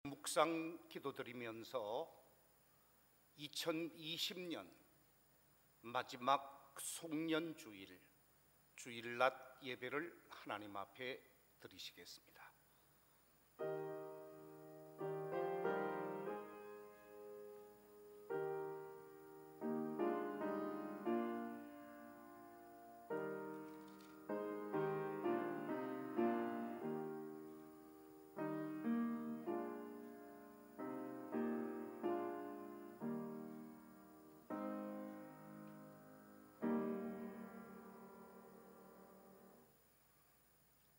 묵상 기도드리면서 2020년 마지막 송년주일 주일낮 예배를 하나님 앞에 드리시겠습니다.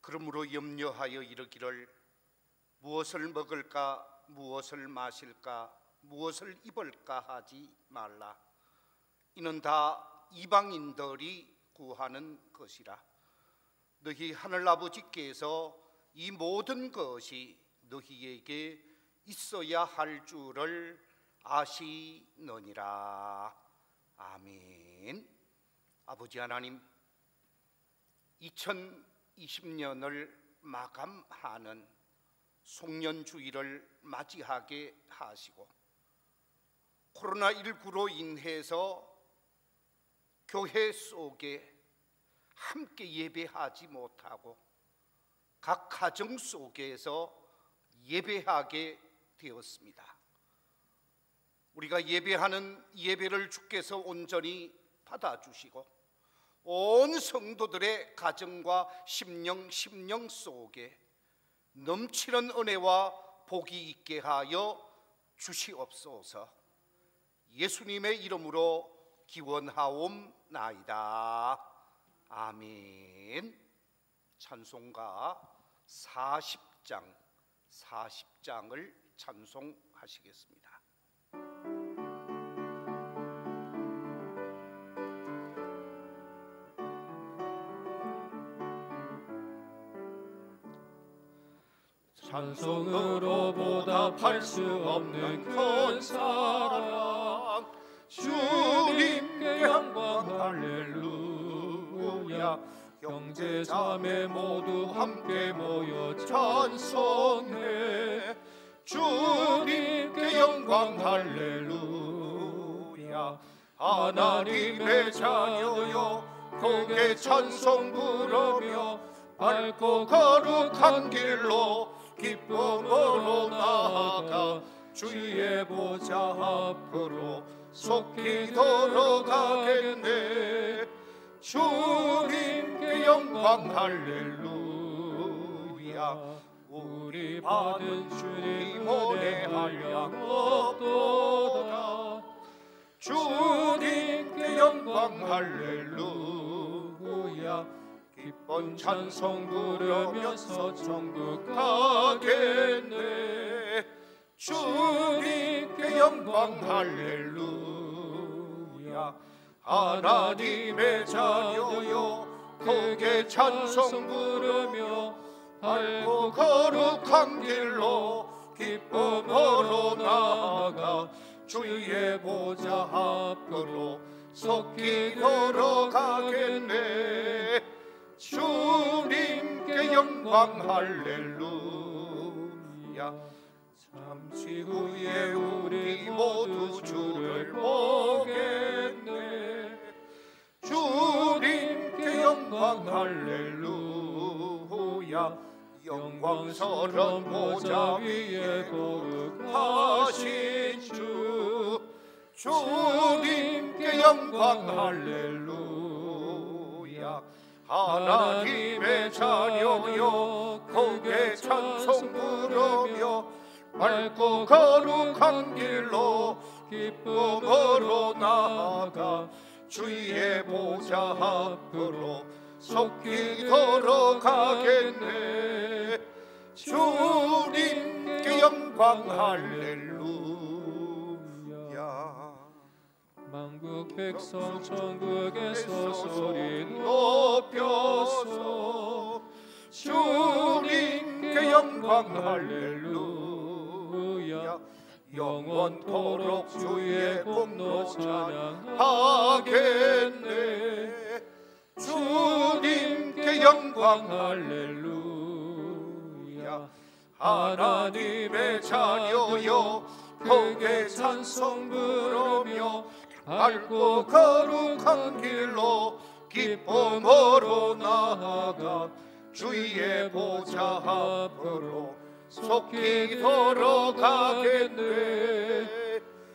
그러므로 염려하여 이르기를 무엇을 먹을까 무엇을 마실까 무엇을 입을까 하지 말라. 이는 다 이방인들이 구하는 것이라. 너희 하늘아버지께서 이 모든 것이 너희에게 있어야 할 줄을 아시느니라. 아멘. 아버지 하나님, 2020년을 마감하는 송년주일을 맞이하게 하시고, 코로나19로 인해서 교회 속에 함께 예배하지 못하고 각 가정 속에서 예배하게 되었습니다. 우리가 예배하는 예배를 주께서 온전히 받아주시고 온 성도들의 가정과 심령 속에 넘치는 은혜와 복이 있게 하여 주시옵소서. 예수님의 이름으로 기원하옵나이다. 아멘. 찬송가 40장을 찬송하시겠습니다. 찬송으로 보답할 수 없는 큰 사랑, 주님께 영광 할렐루야. 형제 자매 모두 함께 모여 찬송해. 주님께 영광 할렐루야. 하나님의 자녀여 고개 찬송 부르며 밝고 거룩한 길로 기쁨으로 나아가 주의 보좌 앞으로 속히 걸어가겠네. 주님께 영광 할렐루야. 우리 받은 주님 은혜 한량 없도다. 주님께 영광 할렐루야. 기쁜 찬송 부르면서 천국 가겠네. 주님께 영광 할렐루야. 하나님의 자녀여 크게 찬송 부르며 밝고 거룩한 길로 기쁨으로 나아가 주의 보좌 앞으로 속히 걸어가겠네. 주님께 영광 할렐루야. 잠시 후에 우리 모두 주를 보겠네. 주님께 영광 할렐루야. 영광스러운 보좌 위에 거룩하신 주, 주님께 영광 할렐루야. 하나님의 자녀여 크게 찬송 부르며 밝고 거룩한 길로 기쁨으로 나아가 주의 보좌 앞으로 속히 걸어가겠네. 주님께 영광 할렐루야. 만국 백성 천국에서 소리 높여서 주님께 영광 할렐루야. 영원토록 주의 공로 찬양하겠네. 주님께 영광 할렐루야. 하나님의 자녀여 크게 찬송 부르며 밝고 거룩한 길로 기쁨으로 나아가 주의 보좌 앞으로 속히 들어가겠네.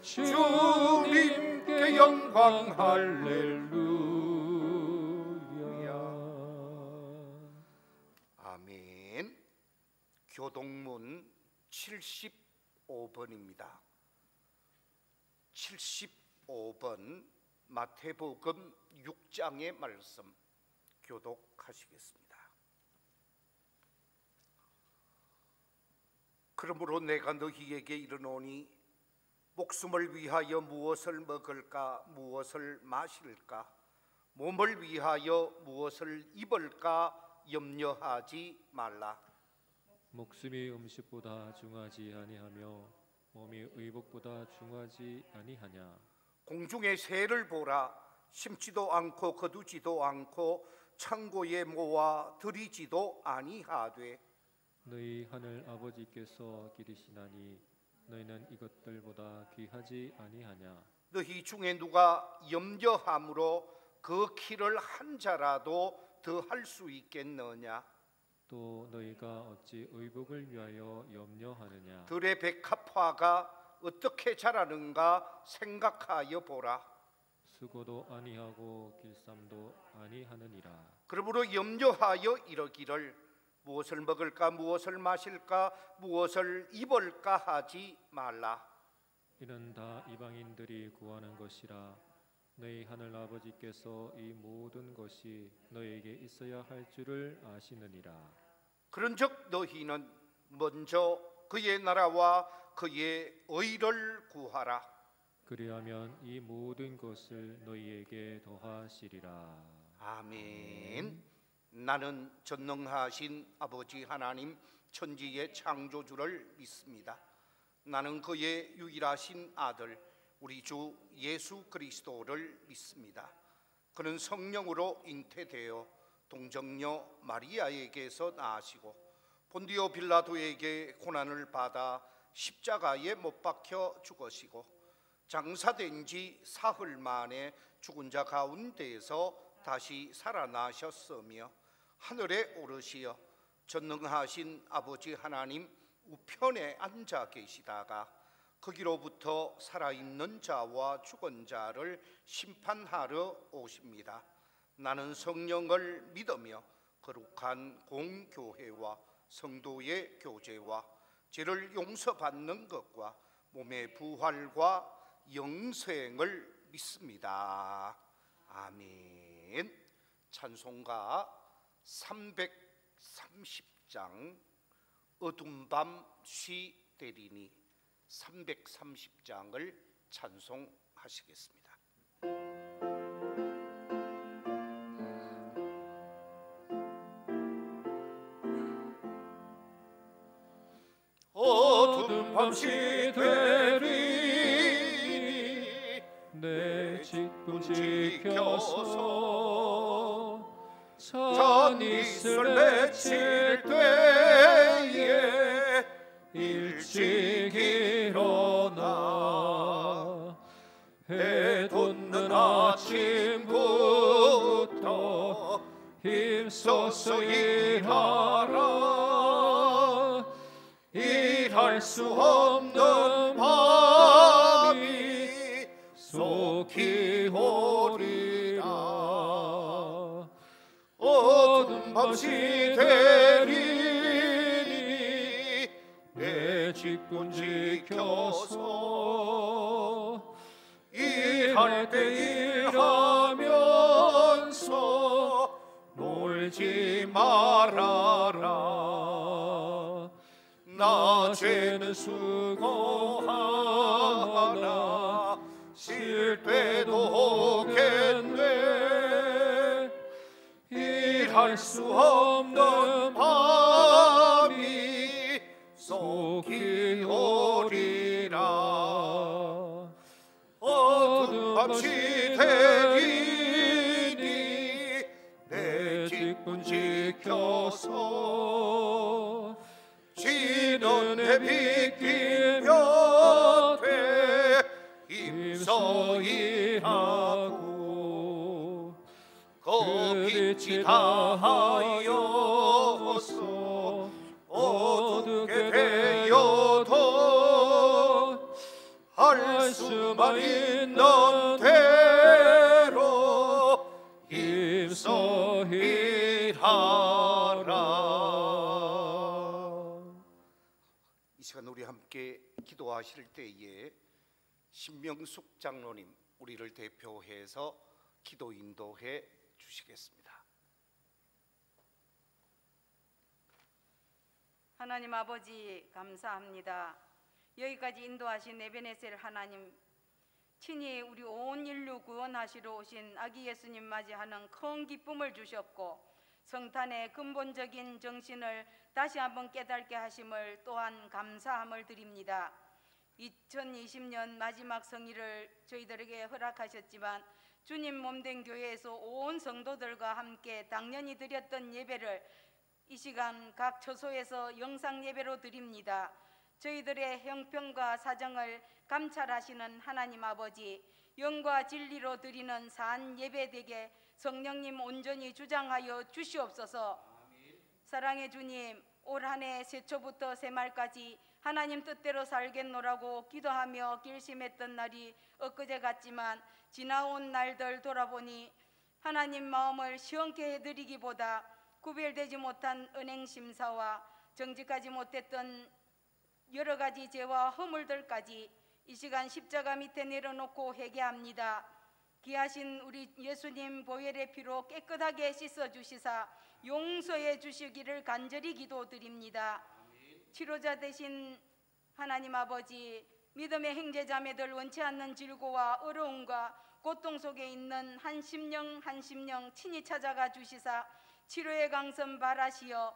주님께 영광 할렐루야. 아멘. 교동문 75번입니다. 75번 마태복음 6장의 말씀 교독하시겠습니다. 그러므로 내가 너희에게 이르노니 목숨을 위하여 무엇을 먹을까 무엇을 마실까 몸을 위하여 무엇을 입을까 염려하지 말라. 목숨이 음식보다 중하지 아니하며 몸이 의복보다 중하지 아니하냐. 공중의 새를 보라. 심지도 않고 거두지도 않고 창고에 모아 들이지도 아니하되 너희 하늘 아버지께서 기르시나니 너희는 이것들보다 귀하지 아니하냐. 너희 중에 누가 염려함으로 그 키를 한 자라도 더 할 수 있겠느냐. 또 너희가 어찌 의복을 위하여 염려하느냐. 들의 백합화가 어떻게 자라는가 생각하여 보라. 수고도 아니하고 길쌈도 아니하느니라. 그러므로 염려하여 이러기를 무엇을 먹을까 무엇을 마실까 무엇을 입을까 하지 말라. 이는 다 이방인들이 구하는 것이라. 너희 하늘 아버지께서 이 모든 것이 너희에게 있어야 할 줄을 아시느니라. 그런즉 너희는 먼저 그의 나라와 그의 의를 구하라. 그리하면 이 모든 것을 너희에게 더하시리라. 아멘. 나는 전능하신 아버지 하나님 천지의 창조주를 믿습니다. 나는 그의 유일하신 아들 우리 주 예수 그리스도를 믿습니다. 그는 성령으로 잉태되어 동정녀 마리아에게서 나시고 본디오 빌라도에게 고난을 받아 십자가에 못 박혀 죽으시고 장사된 지 사흘 만에 죽은 자 가운데에서 다시 살아나셨으며 하늘에 오르시어 전능하신 아버지 하나님 우편에 앉아 계시다가 거기로부터 살아있는 자와 죽은 자를 심판하러 오십니다. 나는 성령을 믿으며 거룩한 공교회와 성도의 교제와 죄를 용서받는 것과 몸의 부활과 영생을 믿습니다. 아멘. 찬송가 330장 어둠 밤 쉬되리니 330장을 찬송하시겠습니다. 어둠 밤 쉬되리니 내 직분 지켜서 잔이슬 맺힐 때에 일찍 일어나 해 돋는 아침부터 힘써서 일하라. 일할 수 없는 밤이 속히 오리라. 어둠 밤 시되리니 내 직분 지켜서 일할 때 일하면서 놀지 말아라. 낮에는 수고하나 쉴 때도 오겠네. 일할 수 없는 밤이 속히 오리라. 어둠 밤 시되리니 내 직분 지켜서 지는 다하여서 어둡게 되어도 할 수만 있는 대로 힘써 일하라. 이 시간 우리 함께 기도하실 때에 신명숙 장로님 우리를 대표해서 기도 인도해 주시겠습니다. 하나님 아버지 감사합니다. 여기까지 인도하신 에베네셀 하나님, 친히 우리 온 인류 구원하시러 오신 아기 예수님 맞이하는 큰 기쁨을 주셨고 성탄의 근본적인 정신을 다시 한번 깨닫게 하심을 또한 감사함을 드립니다. 2020년 마지막 성일을 저희들에게 허락하셨지만 주님 몸된 교회에서 온 성도들과 함께 당연히 드렸던 예배를 이 시간 각 처소에서 영상 예배로 드립니다. 저희들의 형편과 사정을 감찰하시는 하나님 아버지, 영과 진리로 드리는 산 예배되게 성령님 온전히 주장하여 주시옵소서. 사랑의 주님, 올 한 해 새초부터 새말까지 하나님 뜻대로 살겠노라고 기도하며 결심했던 날이 엊그제 같지만 지나온 날들 돌아보니 하나님 마음을 시원케 해드리기보다 구별되지 못한 은행심사와 정직하지 못했던 여러 가지 죄와 허물들까지 이 시간 십자가 밑에 내려놓고 회개합니다. 귀하신 우리 예수님 보혈의 피로 깨끗하게 씻어주시사 용서해 주시기를 간절히 기도드립니다. 치료자 되신 하나님 아버지, 믿음의 형제자매들 원치 않는 질고와 어려움과 고통 속에 있는 한 심령 친히 찾아가 주시사 치료의 강선 발하시어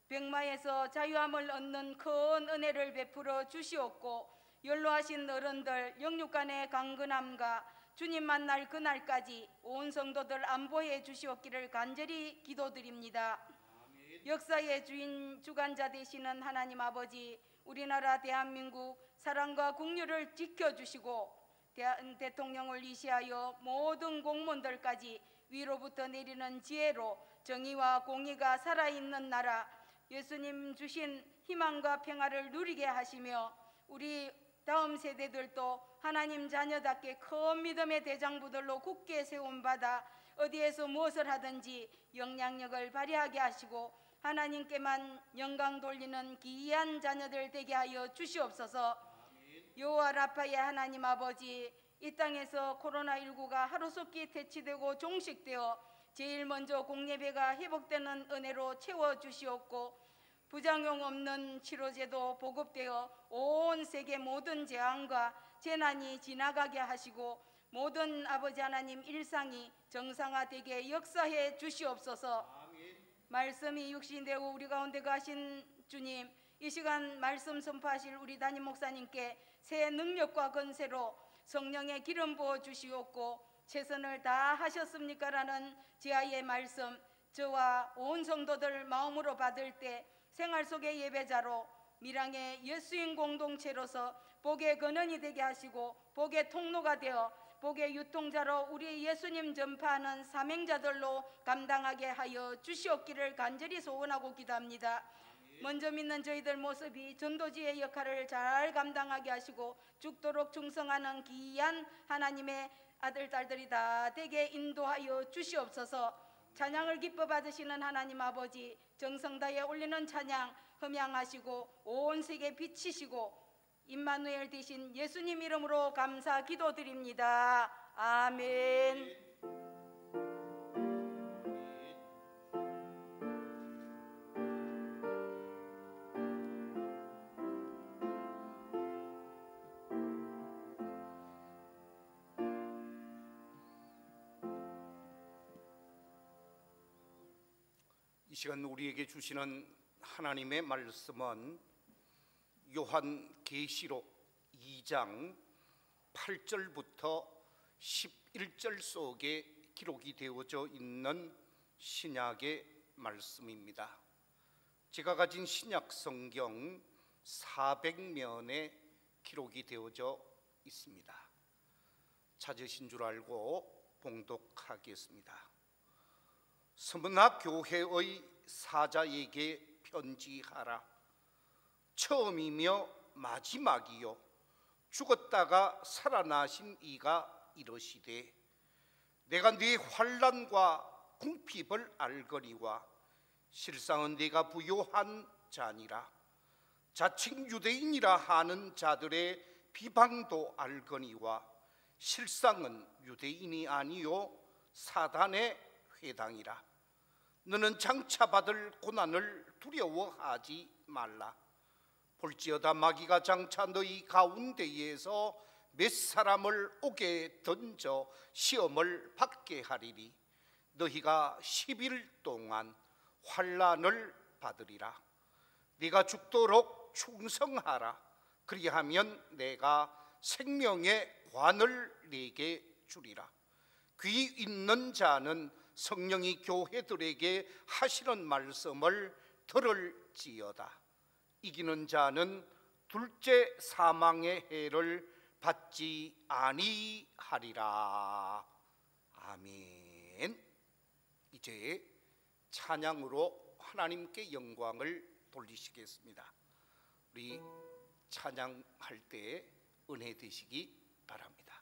병마에서 자유함을 얻는 큰 은혜를 베풀어 주시옵고 연로하신 어른들 영육간의 강건함과 주님 만날 그날까지 온 성도들 안보해 주시옵기를 간절히 기도드립니다. 역사의 주인 주관자 되시는 하나님 아버지, 우리나라 대한민국 사랑과 국률을 지켜주시고 대통령을 위시하여 모든 공무원들까지 위로부터 내리는 지혜로 정의와 공의가 살아있는 나라, 예수님 주신 희망과 평화를 누리게 하시며 우리 다음 세대들도 하나님 자녀답게 큰 믿음의 대장부들로 굳게 세움받아 어디에서 무엇을 하든지 영향력을 발휘하게 하시고 하나님께만 영광 돌리는 귀한 자녀들 되게 하여 주시옵소서. 여호와 라파의 하나님 아버지, 이 땅에서 코로나19가 하루속히 퇴치되고 종식되어 제일 먼저 공예배가 회복되는 은혜로 채워주시옵고 부작용 없는 치료제도 보급되어 온 세계 모든 재앙과 재난이 지나가게 하시고 모든 아버지 하나님 일상이 정상화되게 역사해 주시옵소서. 말씀이 육신되고 우리 가운데 가신 주님, 이 시간 말씀 선포하실 우리 담임 목사님께 새 능력과 권세로 성령의 기름 부어 주시옵고 최선을 다하셨습니까? 라는 지하의 말씀, 저와 온 성도들 마음으로 받을 때 생활 속의 예배자로 밀양의 예수인 공동체로서 복의 근원이 되게 하시고 복의 통로가 되어 복의 유통자로 우리 예수님 전파하는 사명자들로 감당하게 하여 주시옵기를 간절히 소원하고 기도합니다. 먼저 믿는 저희들 모습이 전도지의 역할을 잘 감당하게 하시고 죽도록 충성하는 귀한 하나님의 아들 딸들이 다 되게 인도하여 주시옵소서. 찬양을 기뻐 받으시는 하나님 아버지, 정성 다해 올리는 찬양 흠양하시고 온 세계 비치시고 임마누엘 되신 예수님 이름으로 감사 기도드립니다. 아멘. 이 시간 우리에게 주시는 하나님의 말씀은 요한계시록 2장 8절부터 11절 속에 기록이 되어져 있는 신약의 말씀입니다. 제가 가진 신약 성경 400면에 기록이 되어져 있습니다. 찾으신 줄 알고 봉독하겠습니다. 스무나 교회의 사자에게 편지하라. 처음이며 마지막이요 죽었다가 살아나신 이가 이러시되 내가 네 환난과 궁핍을 알거니와 실상은 네가 부요한 자니라. 자칭 유대인이라 하는 자들의 비방도 알거니와 실상은 유대인이 아니요 사단의 회당이라. 너는 장차 받을 고난을 두려워하지 말라. 볼지어다 마귀가 장차 너희 가운데에서 몇 사람을 옥에 던져 시험을 받게 하리니 너희가 10일 동안 환난을 받으리라. 네가 죽도록 충성하라. 그리하면 내가 생명의 관을 네게 주리라. 귀 있는 자는 성령이 교회들에게 하시는 말씀을 들을지어다. 이기는 자는 둘째 사망의 해를 받지 아니하리라. 아멘. 이제 찬양으로 하나님께 영광을 돌리시겠습니다. 우리 찬양할 때 은혜 되시기 바랍니다.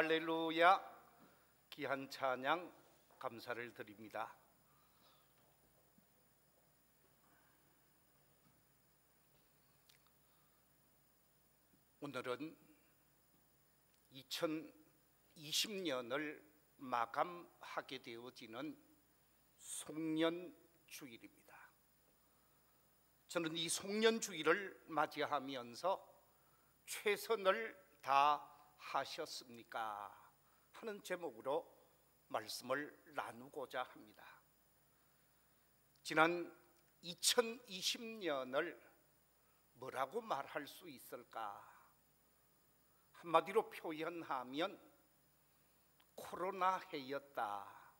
할렐루야. 귀한 찬양 감사를 드립니다. 오늘은 2020년을 마감하게 되어지는 송년주일입니다. 저는 이 송년주일을 맞이하면서 최선을 다하셨습니까? 하는 제목으로 말씀을 나누고자 합니다. 지난 2020년을 뭐라고 말할 수 있을까? 한마디로 표현하면 코로나 해였다,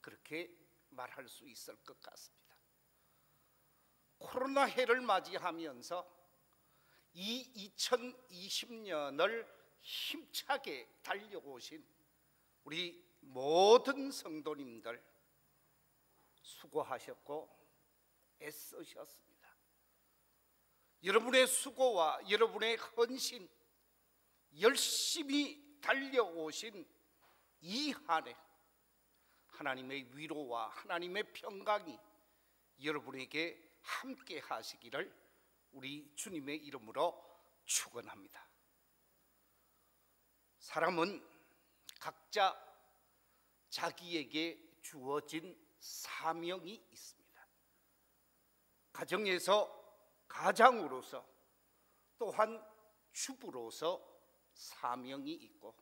그렇게 말할 수 있을 것 같습니다. 코로나 해를 맞이하면서 이 2020년을 힘차게 달려오신 우리 모든 성도님들 수고하셨고 애쓰셨습니다. 여러분의 수고와 여러분의 헌신, 열심히 달려오신 이 한 해, 하나님의 위로와 하나님의 평강이 여러분에게 함께 하시기를 우리 주님의 이름으로 축원합니다. 사람은 각자 자기에게 주어진 사명이 있습니다. 가정에서 가장으로서, 또한 주부로서 사명이 있고,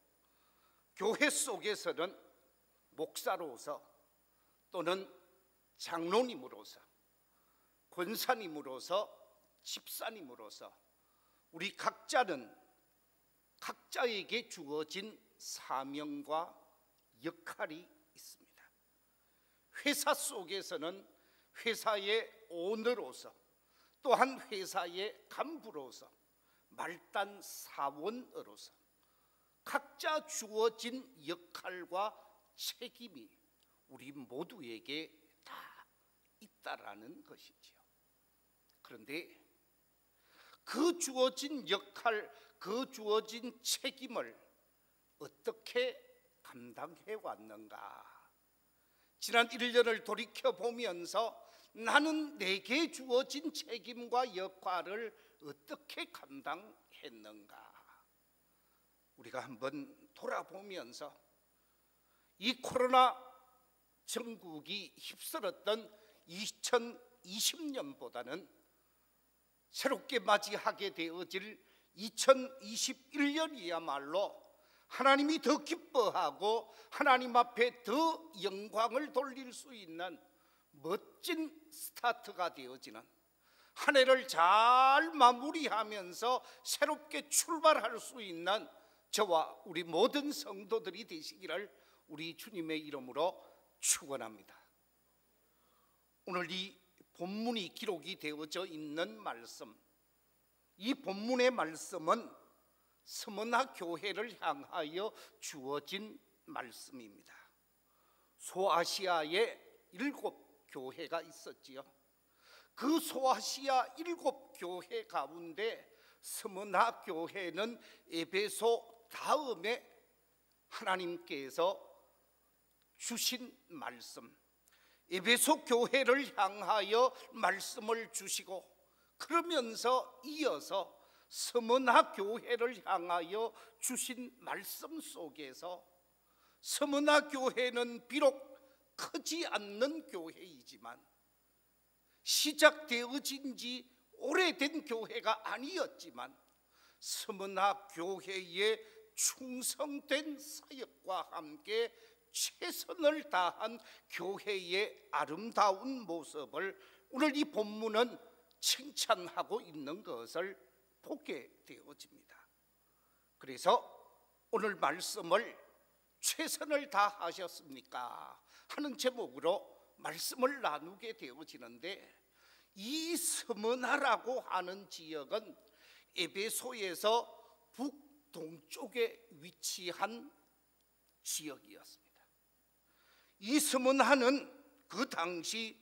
교회 속에서는 목사로서, 또는 장로님으로서, 권사님으로서, 집사님으로서 우리 각자는 각자에게 주어진 사명과 역할이 있습니다. 회사 속에서는 회사의 오너로서, 또한 회사의 간부로서, 말단 사원으로서 각자 주어진 역할과 책임이 우리 모두에게 다 있다라는 것이지요. 그런데 그 주어진 역할, 그 주어진 책임을 어떻게 감당해 왔는가? 지난 1년을 돌이켜보면서 나는 내게 주어진 책임과 역할을 어떻게 감당했는가? 우리가 한번 돌아보면서 이 코로나 전국이 휩쓸었던 2020년보다는 새롭게 맞이하게 되어질 2021년이야말로 하나님이 더 기뻐하고 하나님 앞에 더 영광을 돌릴 수 있는 멋진 스타트가 되어지는, 한 해를 잘 마무리하면서 새롭게 출발할 수 있는 저와 우리 모든 성도들이 되시기를 우리 주님의 이름으로 축원합니다. 오늘 이 본문이 기록이 되어져 있는 말씀, 이 본문의 말씀은 스무나 교회를 향하여 주어진 말씀입니다. 소아시아에 7 교회가 있었지요. 그 소아시아 7 교회 가운데 스무나 교회는 에베소 다음에 하나님께서 주신 말씀, 에베소 교회를 향하여 말씀을 주시고, 그러면서 이어서 스무나 교회를 향하여 주신 말씀 속에서 스무나 교회는 비록 크지 않는 교회이지만 시작되어진 지 오래된 교회가 아니었지만 스무나 교회의 충성된 사역과 함께 최선을 다한 교회의 아름다운 모습을 오늘 이 본문은 칭찬하고 있는 것을 보게 되어집니다. 그래서 오늘 말씀을 최선을 다하셨습니까? 하는 제목으로 말씀을 나누게 되어지는데, 이 스무나라고 하는 지역은 에베소에서 북동쪽에 위치한 지역이었습니다. 이 스무나는 그 당시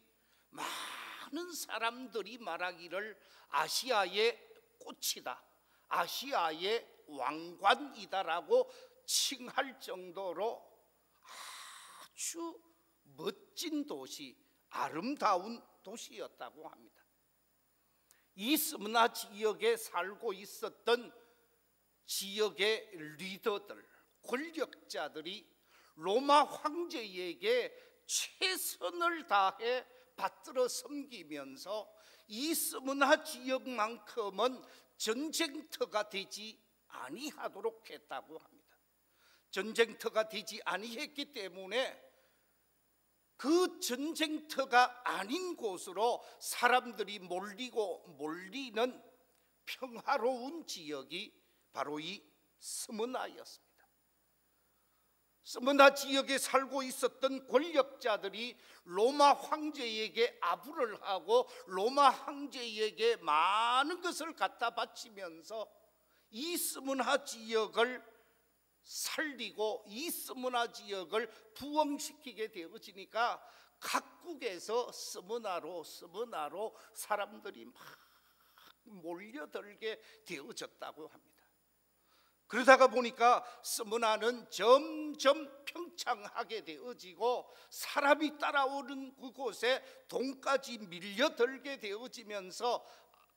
많은 사람들이 말하기를 아시아의 꽃이다, 아시아의 왕관이다라고 칭할 정도로 아주 멋진 도시, 아름다운 도시였다고 합니다. 이 스무나 지역에 살고 있었던 지역의 리더들, 권력자들이 로마 황제에게 최선을 다해 받들어 섬기면서 이 스무나 지역만큼은 전쟁터가 되지 아니하도록 했다고 합니다. 전쟁터가 되지 아니했기 때문에 그 전쟁터가 아닌 곳으로 사람들이 몰리는 평화로운 지역이 바로 이 스무나였습니다. 스무나 지역에 살고 있었던 권력자들이 로마 황제에게 아부를 하고 로마 황제에게 많은 것을 갖다 바치면서 이 스무나 지역을 살리고 이 스무나 지역을 부흥시키게 되어지니까 각국에서 스무나로 사람들이 막 몰려들게 되어졌다고 합니다. 그러다가 보니까 스무나는 점점 평창하게 되어지고 사람이 따라오는 그곳에 돈까지 밀려들게 되어지면서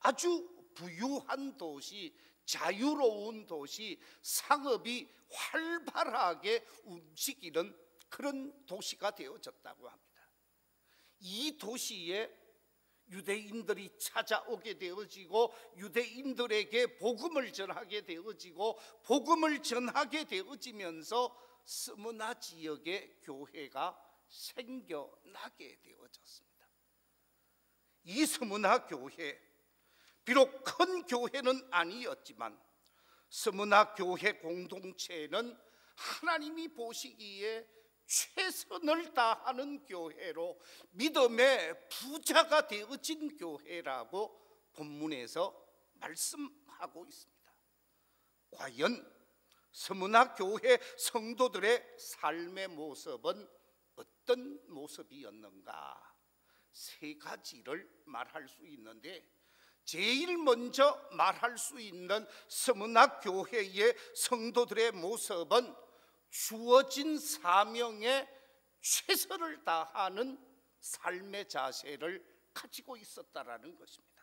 아주 부유한 도시, 자유로운 도시, 상업이 활발하게 움직이는 그런 도시가 되어졌다고 합니다. 이 도시에 유대인들이 찾아오게 되어지고 유대인들에게 복음을 전하게 되어지고 복음을 전하게 되어지면서 스무나 지역의 교회가 생겨나게 되어졌습니다. 이 스무나 교회, 비록 큰 교회는 아니었지만 스무나 교회 공동체는 하나님이 보시기에 최선을 다하는 교회로 믿음의 부자가 되어진 교회라고 본문에서 말씀하고 있습니다. 과연 스무나 교회 성도들의 삶의 모습은 어떤 모습이었는가? 세 가지를 말할 수 있는데 제일 먼저 말할 수 있는 스무나 교회의 성도들의 모습은 주어진 사명에 최선을 다하는 삶의 자세를 가지고 있었다라는 것입니다.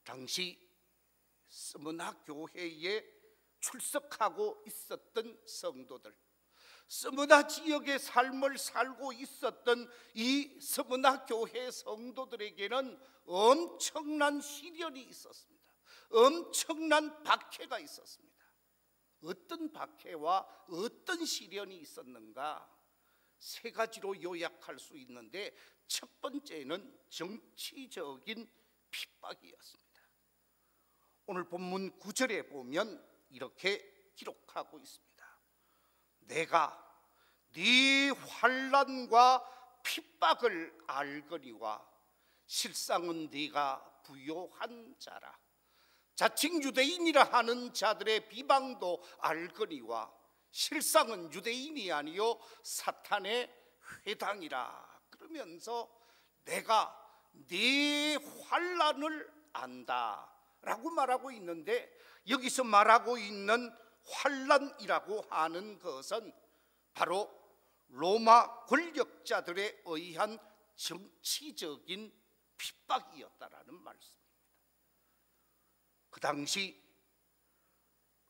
당시 스무나 교회에 출석하고 있었던 성도들, 스무나 지역의 삶을 살고 있었던 이 스무나 교회 성도들에게는 엄청난 시련이 있었습니다. 엄청난 박해가 있었습니다. 어떤 박해와 어떤 시련이 있었는가? 세 가지로 요약할 수 있는데 첫 번째는 정치적인 핍박이었습니다. 오늘 본문 9절에 보면 이렇게 기록하고 있습니다. 내가 네 환난과 핍박을 알거니와 실상은 네가 부요한 자라. 자칭 유대인이라 하는 자들의 비방도 알거니와 실상은 유대인이 아니요 사탄의 회당이라. 그러면서 내가 네 환난을 안다 라고 말하고 있는데, 여기서 말하고 있는 환난이라고 하는 것은 바로 로마 권력자들에 의한 정치적인 핍박이었다라는 말씀입니다. 그 당시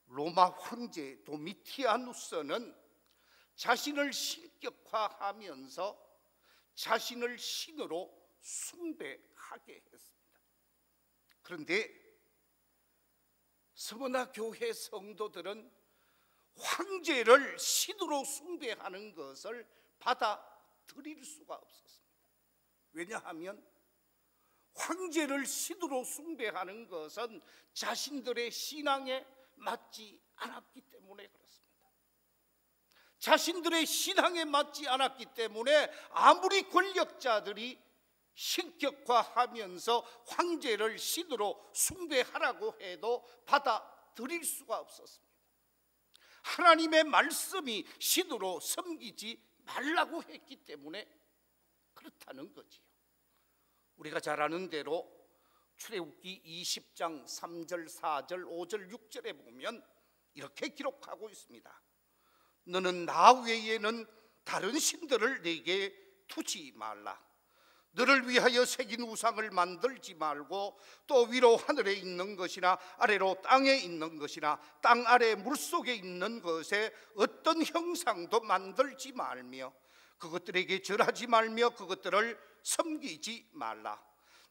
로마 황제 도미티아누스는 자신을 신격화하면서 자신을 신으로 숭배하게 했습니다. 그런데 스무나 교회 성도들은 황제를 신으로 숭배하는 것을 받아들일 수가 없었습니다. 왜냐하면 황제를 신으로 숭배하는 것은 자신들의 신앙에 맞지 않았기 때문에 그렇습니다. 자신들의 신앙에 맞지 않았기 때문에 아무리 권력자들이 신격화하면서 황제를 신으로 숭배하라고 해도 받아들일 수가 없었습니다. 하나님의 말씀이 신으로 섬기지 말라고 했기 때문에 그렇다는 거지요. 우리가 잘 아는 대로 출애굽기 20장 3절, 4절, 5절, 6절에 보면 이렇게 기록하고 있습니다. 너는 나 외에는 다른 신들을 내게 두지 말라. 너를 위하여 새긴 우상을 만들지 말고 또 위로 하늘에 있는 것이나 아래로 땅에 있는 것이나 땅 아래 물속에 있는 것에 어떤 형상도 만들지 말며 그것들에게 절하지 말며 그것들을 섬기지 말라.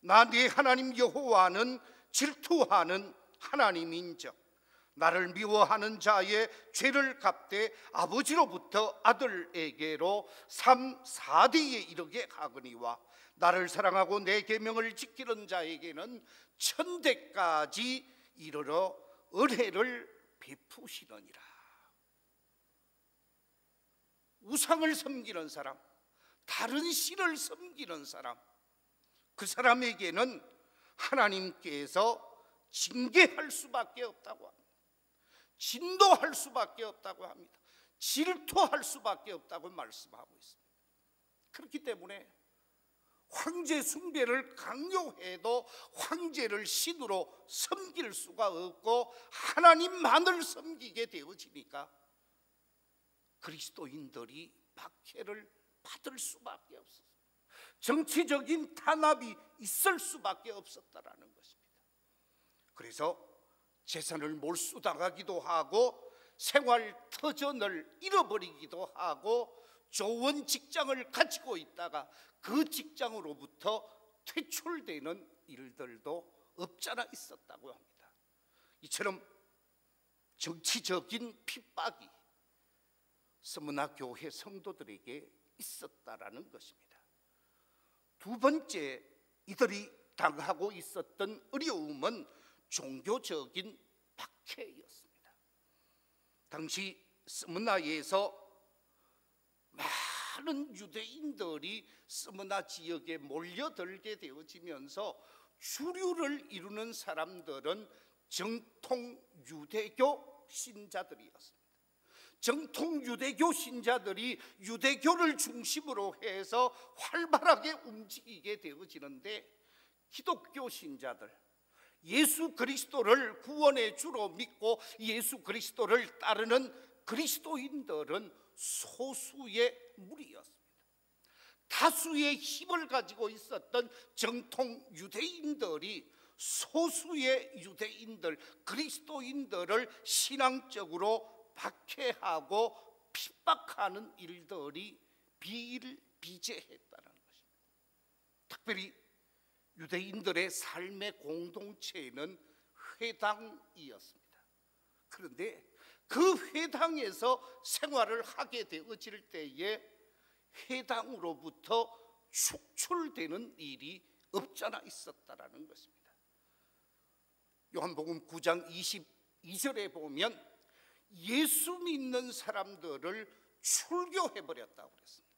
나 네 하나님 여호와는 질투하는 하나님인즉 나를 미워하는 자의 죄를 갚되 아버지로부터 아들에게로 3, 4대에 이르게 하거니와 나를 사랑하고 내 계명을 지키는 자에게는 천대까지 이르러 은혜를 베푸시느니라. 우상을 섬기는 사람, 다른 신을 섬기는 사람, 그 사람에게는 하나님께서 징계할 수밖에 없다고 합니다. 진도할 수밖에 없다고 합니다. 질투할 수밖에 없다고 말씀하고 있습니다. 그렇기 때문에 황제 숭배를 강요해도 황제를 신으로 섬길 수가 없고 하나님만을 섬기게 되어지니까 그리스도인들이 박해를 받을 수밖에 없었어요. 정치적인 탄압이 있을 수밖에 없었다라는 것입니다. 그래서 재산을 몰수당하기도 하고 생활 터전을 잃어버리기도 하고 좋은 직장을 가지고 있다가 그 직장으로부터 퇴출되는 일들도 없잖아 있었다고 합니다. 이처럼 정치적인 핍박이 스무나 교회 성도들에게 있었다라는 것입니다. 두 번째, 이들이 당하고 있었던 어려움은 종교적인 박해였습니다. 당시 스무나에서 많은 유대인들이 스무나 지역에 몰려들게 되어지면서 주류를 이루는 사람들은 정통 유대교 신자들이었습니다. 정통 유대교 신자들이 유대교를 중심으로 해서 활발하게 움직이게 되어지는데 기독교 신자들, 예수 그리스도를 구원의 주로 믿고 예수 그리스도를 따르는 그리스도인들은 소수의 무리였습니다. 다수의 힘을 가지고 있었던 정통 유대인들이 소수의 유대인들, 그리스도인들을 신앙적으로 박해하고 핍박하는 일들이 비일비재했다는 것입니다. 특별히 유대인들의 삶의 공동체는 회당이었습니다. 그런데 그 회당에서 생활을 하게 되어질 때에 회당으로부터 축출되는 일이 없잖아 있었다라는 것입니다. 요한복음 9장 22절에 보면 예수 믿는 사람들을 출교해버렸다고 그랬습니다.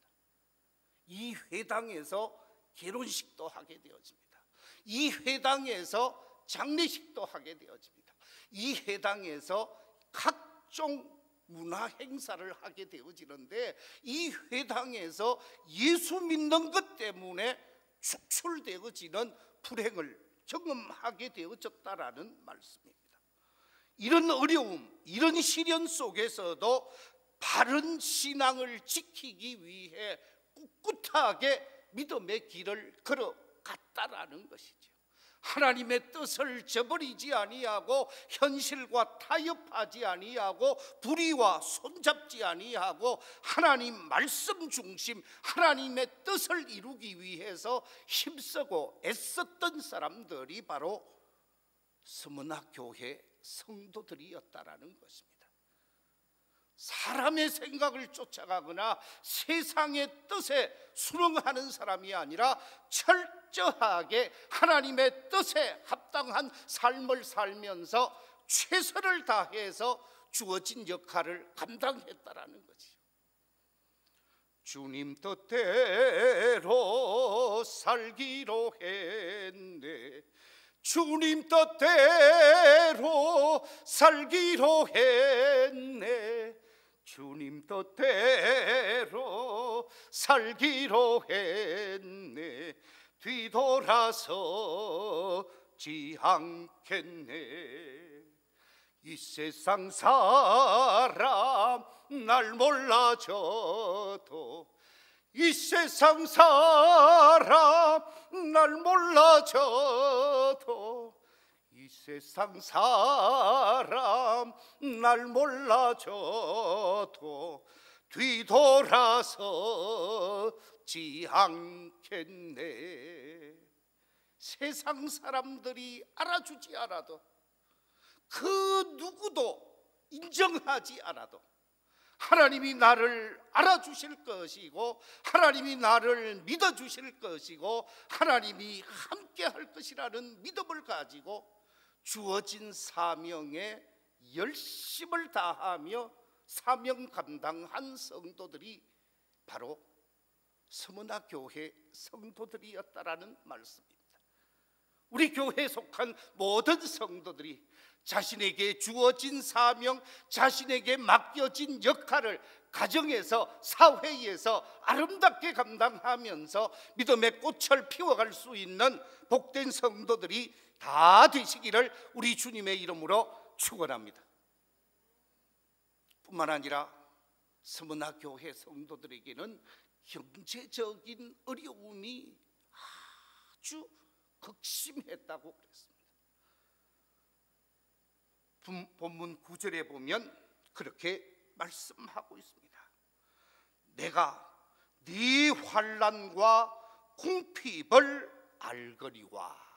이 회당에서 결혼식도 하게 되어집니다. 이 회당에서 장례식도 하게 되어집니다. 이 회당에서 각종 문화 행사를 하게 되어지는데 이 회당에서 예수 믿는 것 때문에 축출되어지는 불행을 경험하게 되어졌다라는 말씀입니다. 이런 어려움, 이런 시련 속에서도 바른 신앙을 지키기 위해 꿋꿋하게 믿음의 길을 걸어갔다라는 것이죠. 하나님의 뜻을 저버리지 아니하고 현실과 타협하지 아니하고 불의와 손잡지 아니하고 하나님 말씀 중심 하나님의 뜻을 이루기 위해서 힘쓰고 애썼던 사람들이 바로 스무나 교회 성도들이었다라는 것입니다. 사람의 생각을 쫓아가거나 세상의 뜻에 순응하는 사람이 아니라 철저하게 하나님의 뜻에 합당한 삶을 살면서 최선을 다해서 주어진 역할을 감당했다라는 거지요. 주님 뜻대로 살기로 했네. 주님 뜻대로 살기로 했네. 주님 뜻대로 살기로 했네. 뒤돌아서지 않겠네. 이 세상 사람 날 몰라줘도 이 세상 사람 날 몰라줘도 이 세상 사람 날 몰라줘도 뒤돌아서지 않겠네. 세상 사람들이 알아주지 않아도 그 누구도 인정하지 않아도 하나님이 나를 알아주실 것이고 하나님이 나를 믿어주실 것이고 하나님이 함께 할 것이라는 믿음을 가지고 주어진 사명에 열심을 다하며 사명 감당한 성도들이 바로 서문화 교회 성도들이었다라는 말씀입니다. 우리 교회에 속한 모든 성도들이 자신에게 주어진 사명, 자신에게 맡겨진 역할을 가정에서 사회에서 아름답게 감당하면서 믿음의 꽃을 피워갈 수 있는 복된 성도들이 다 되시기를 우리 주님의 이름으로 축원합니다. 뿐만 아니라 서문화 교회 성도들에게는 경제적인 어려움이 아주 극심했다고 그랬습니다. 본문 9절에 보면 그렇게 말씀하고 있습니다. 내가 네 환난과 궁핍을 알거니와.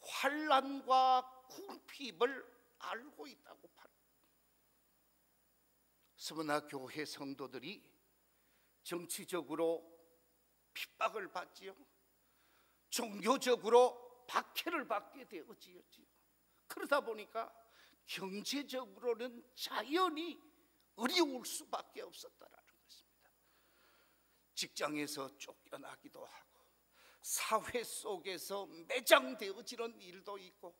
환난과 궁핍을 알고 있다고 말합니다. 서문화 교회 성도들이 정치적으로 핍박을 받지요. 종교적으로 박해를 받게 되었지요. 그러다 보니까 경제적으로는 자연히 어려울 수밖에 없었다라는 것입니다. 직장에서 쫓겨나기도 하고 사회 속에서 매장되어지는 일도 있고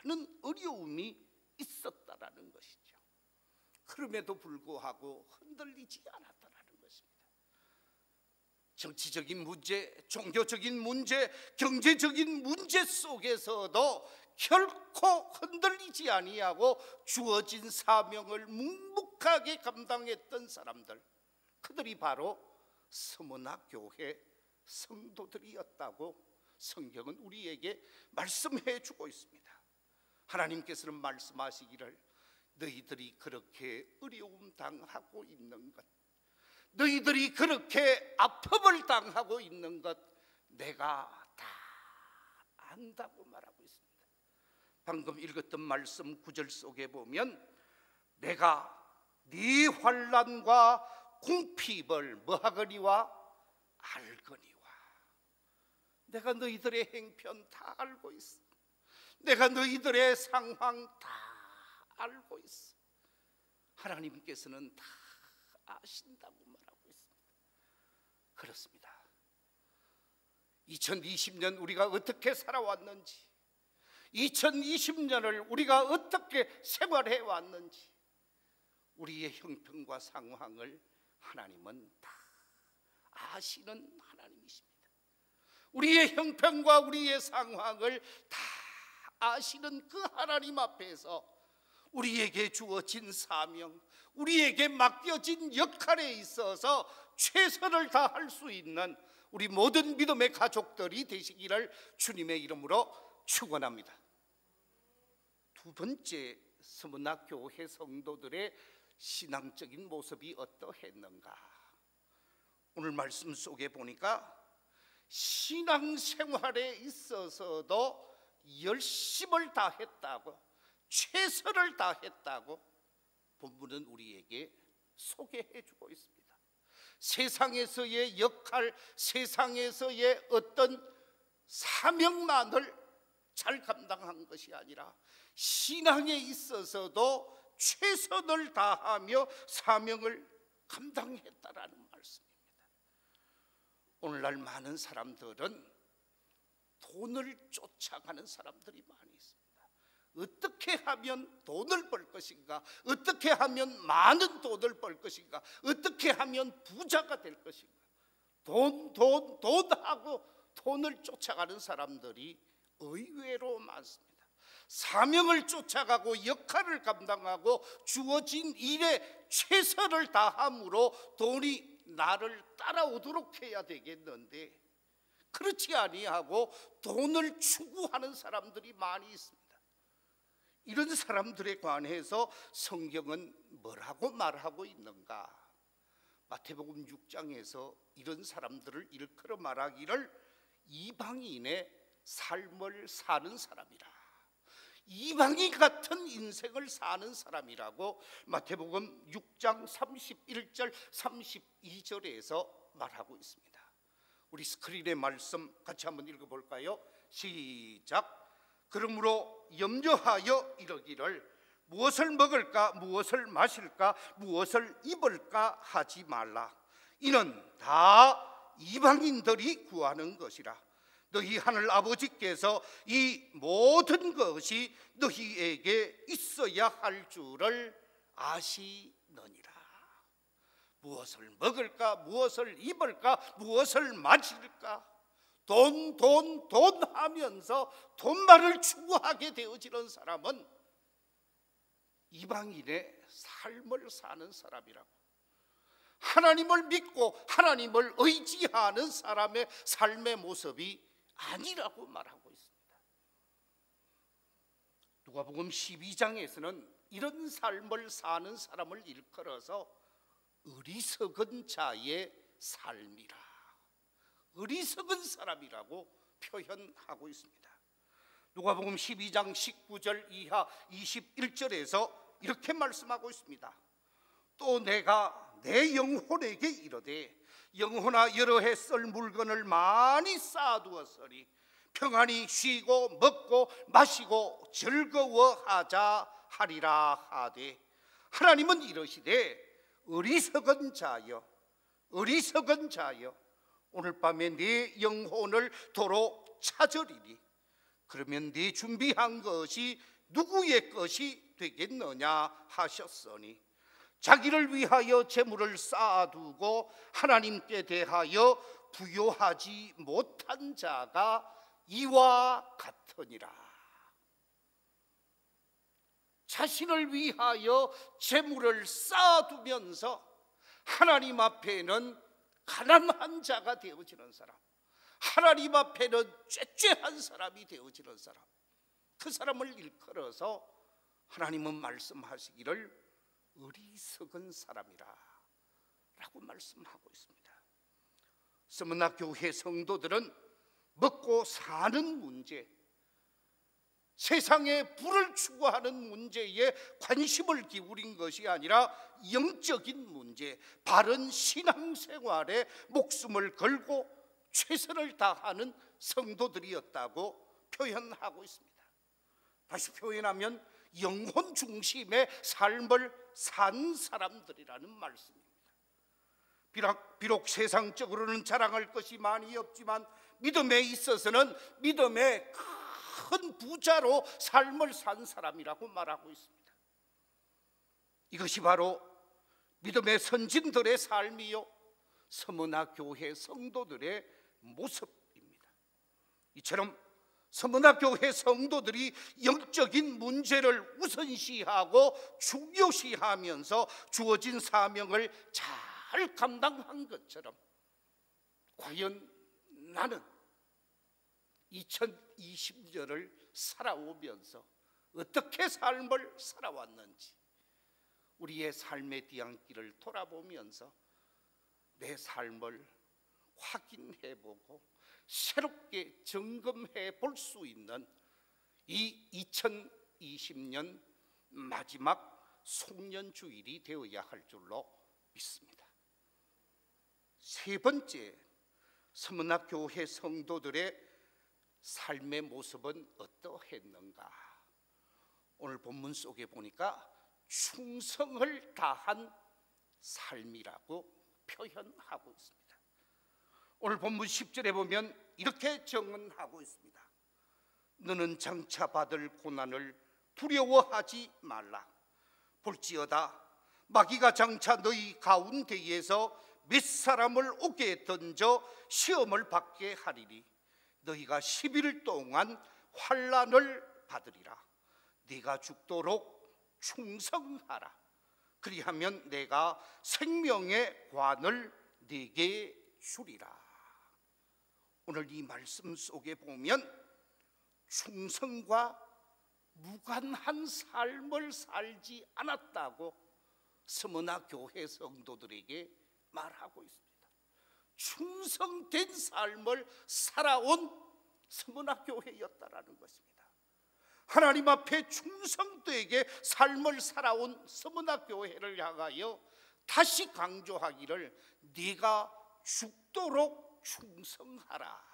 많은 어려움이 있었다라는 것이죠. 그럼에도 불구하고 흔들리지 않았다라는 것입니다. 정치적인 문제, 종교적인 문제, 경제적인 문제 속에서도 결코 흔들리지 아니하고 주어진 사명을 묵묵하게 감당했던 사람들, 그들이 바로 서문화 교회 성도들이었다고 성경은 우리에게 말씀해 주고 있습니다. 하나님께서는 말씀하시기를 너희들이 그렇게 어려움 당하고 있는 것, 너희들이 그렇게 아픔을 당하고 있는 것 내가 다 안다고 말하고 있습니다. 방금 읽었던 말씀 9절 속에 보면 내가 네 환난과 궁핍을 뭐하거니와 알거니와. 내가 너희들의 행편 다 알고 있어. 내가 너희들의 상황 다 알고 있어. 하나님께서는 다 아신다고 말하고 있습니다. 그렇습니다. 2020년 우리가 어떻게 살아왔는지, 2020년을 우리가 어떻게 생활해 왔는지, 우리의 형편과 상황을 하나님은 다 아시는 하나님이십니다. 우리의 형편과 우리의 상황을 다 아시는 그 하나님 앞에서 우리에게 주어진 사명, 우리에게 맡겨진 역할에 있어서 최선을 다할 수 있는 우리 모든 믿음의 가족들이 되시기를 주님의 이름으로 축원합니다. 두 번째, 서문화 교회 성도들의 신앙적인 모습이 어떠했는가? 오늘 말씀 속에 보니까 신앙생활에 있어서도 열심을 다했다고, 최선을 다했다고 본문은 우리에게 소개해 주고 있습니다. 세상에서의 역할, 세상에서의 어떤 사명만을 잘 감당한 것이 아니라 신앙에 있어서도 최선을 다하며 사명을 감당했다라는 말씀입니다. 오늘날 많은 사람들은 돈을 쫓아가는 사람들이 많이 있습니다. 어떻게 하면 돈을 벌 것인가? 어떻게 하면 많은 돈을 벌 것인가? 어떻게 하면 부자가 될 것인가? 돈 하고 돈을 쫓아가는 사람들이 의외로 많습니다. 사명을 쫓아가고 역할을 감당하고 주어진 일에 최선을 다함으로 돈이 나를 따라오도록 해야 되겠는데, 그렇지 아니하고 돈을 추구하는 사람들이 많이 있습니다. 이런 사람들에 관해서 성경은 뭐라고 말하고 있는가? 마태복음 6장에서 이런 사람들을 일컬어 말하기를 이방인의 삶을 사는 사람이라, 이방인 같은 인생을 사는 사람이라고 마태복음 6장 31절 32절에서 말하고 있습니다. 우리 스크린의 말씀 같이 한번 읽어볼까요? 시작. 그러므로 염려하여 이르기를 무엇을 먹을까, 무엇을 마실까, 무엇을 입을까 하지 말라. 이는 다 이방인들이 구하는 것이라. 너희 하늘 아버지께서 이 모든 것이 너희에게 있어야 할 줄을 아시느니라. 무엇을 먹을까, 무엇을 입을까, 무엇을 마실까, 돈 하면서 돈만을 추구하게 되어지는 사람은 이방인의 삶을 사는 사람이라고, 하나님을 믿고 하나님을 의지하는 사람의 삶의 모습이 아니라고 말하고 있습니다. 누가복음 12장에서는 이런 삶을 사는 사람을 일컬어서 어리석은 자의 삶이라, 어리석은 사람이라고 표현하고 있습니다. 누가복음 12장 19절 이하 21절에서 이렇게 말씀하고 있습니다. 또 내가 내 영혼에게 이르되 영혼아 여러 해 쓸 물건을 많이 쌓아두었으니 평안히 쉬고 먹고 마시고 즐거워하자 하리라 하되, 하나님은 이러시되 어리석은 자여, 어리석은 자여, 오늘 밤에 네 영혼을 도로 찾으리니 그러면 네 준비한 것이 누구의 것이 되겠느냐 하셨으니, 자기를 위하여 재물을 쌓아두고 하나님께 대하여 부요하지 못한 자가 이와 같으니라. 자신을 위하여 재물을 쌓아두면서 하나님 앞에는 가난한 자가 되어지는 사람, 하나님 앞에는 쬐쬐한 사람이 되어지는 사람, 그 사람을 일컬어서 하나님은 말씀하시기를 어리석은 사람이라 라고 말씀하고 있습니다. 서문화 교회 성도들은 먹고 사는 문제, 세상의 부를 추구하는 문제에 관심을 기울인 것이 아니라 영적인 문제, 바른 신앙생활에 목숨을 걸고 최선을 다하는 성도들이었다고 표현하고 있습니다. 다시 표현하면 영혼 중심의 삶을 산 사람들이라는 말씀입니다. 비록 세상적으로는 자랑할 것이 많이 없지만 믿음에 있어서는 믿음의 큰 부자로 삶을 산 사람이라고 말하고 있습니다. 이것이 바로 믿음의 선진들의 삶이요, 서문화 교회 성도들의 모습입니다. 이처럼 서문화 교회 성도들이 영적인 문제를 우선시하고 중요시하면서 주어진 사명을 잘 감당한 것처럼, 과연 나는 2020년을 살아오면서 어떻게 삶을 살아왔는지 우리의 삶의 뒤안길을 돌아보면서 내 삶을 확인해보고 새롭게 점검해 볼 수 있는 이 2020년 마지막 송년주일이 되어야 할 줄로 믿습니다. 세 번째, 서문화 교회 성도들의 삶의 모습은 어떠했는가? 오늘 본문 속에 보니까 충성을 다한 삶이라고 표현하고 있습니다. 오늘 본문 10절에 보면 이렇게 정언하고 있습니다. 너는 장차 받을 고난을 두려워하지 말라. 볼지어다 마귀가 장차 너희 가운데에서 몇 사람을 옥에 던져 시험을 받게 하리니 너희가 10일 동안 환난을 받으리라. 네가 죽도록 충성하라. 그리하면 내가 생명의 관을 네게 주리라. 오늘 이 말씀 속에 보면 충성과 무관한 삶을 살지 않았다고 서머나 교회 성도들에게 말하고 있습니다. 충성된 삶을 살아온 서머나 교회였다라는 것입니다. 하나님 앞에 충성되게 삶을 살아온 서머나 교회를 향하여 다시 강조하기를 네가 죽도록 충성하라.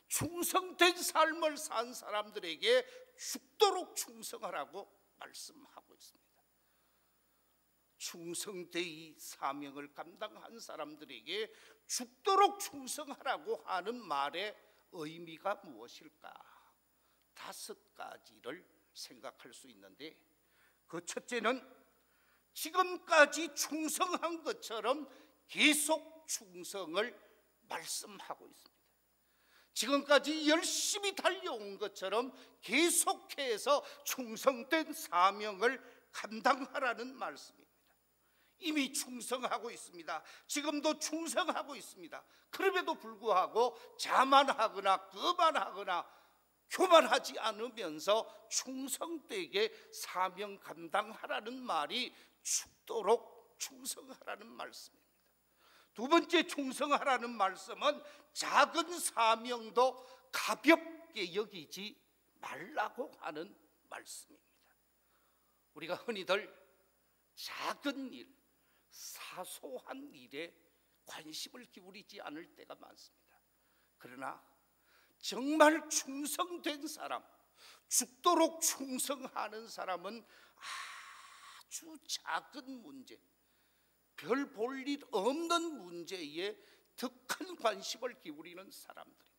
충성된 삶을 산 사람들에게 죽도록 충성하라고 말씀하고 있습니다. 충성되이 사명을 감당한 사람들에게 죽도록 충성하라고 하는 말의 의미가 무엇일까? 5가지를 생각할 수 있는데, 그 첫째는 지금까지 충성한 것처럼 계속 충성을 말씀하고 있습니다. 지금까지 열심히 달려온 것처럼 계속해서 충성된 사명을 감당하라는 말씀입니다. 이미 충성하고 있습니다. 지금도 충성하고 있습니다. 그럼에도 불구하고 자만하거나 거만하거나 교만하지 않으면서 충성되게 사명 감당하라는 말이 죽도록 충성하라는 말씀입니다. 두 번째 충성하라는 말씀은 작은 사명도 가볍게 여기지 말라고 하는 말씀입니다. 우리가 흔히들 작은 일, 사소한 일에 관심을 기울이지 않을 때가 많습니다. 그러나 정말 충성된 사람, 죽도록 충성하는 사람은 아주 작은 문제, 별 볼 일 없는 문제에 더 큰 관심을 기울이는 사람들입니다.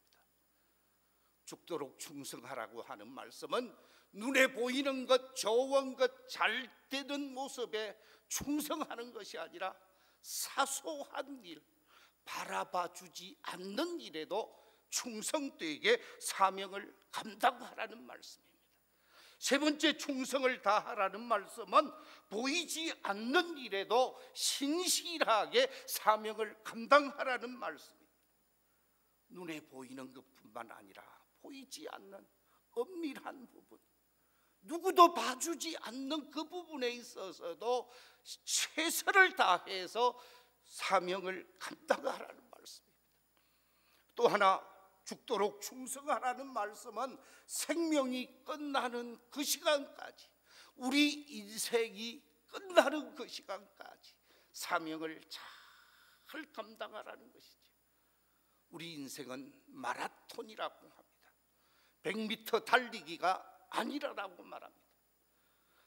죽도록 충성하라고 하는 말씀은 눈에 보이는 것, 좋은 것, 잘 되는 모습에 충성하는 것이 아니라 사소한 일, 바라봐 주지 않는 일에도 충성되게 사명을 감당하라는 말씀입니다. 세 번째 충성을 다하라는 말씀은 보이지 않는 일에도 신실하게 사명을 감당하라는 말씀입니다. 눈에 보이는 것뿐만 아니라 보이지 않는 엄밀한 부분, 누구도 봐주지 않는 그 부분에 있어서도 최선을 다해서 사명을 감당하라는 말씀입니다. 또 하나, 죽도록 충성하라는 말씀은 생명이 끝나는 그 시간까지, 우리 인생이 끝나는 그 시간까지 사명을 잘 감당하라는 것이죠. 우리 인생은 마라톤이라고 합니다. 100m 달리기가 아니라고 말합니다.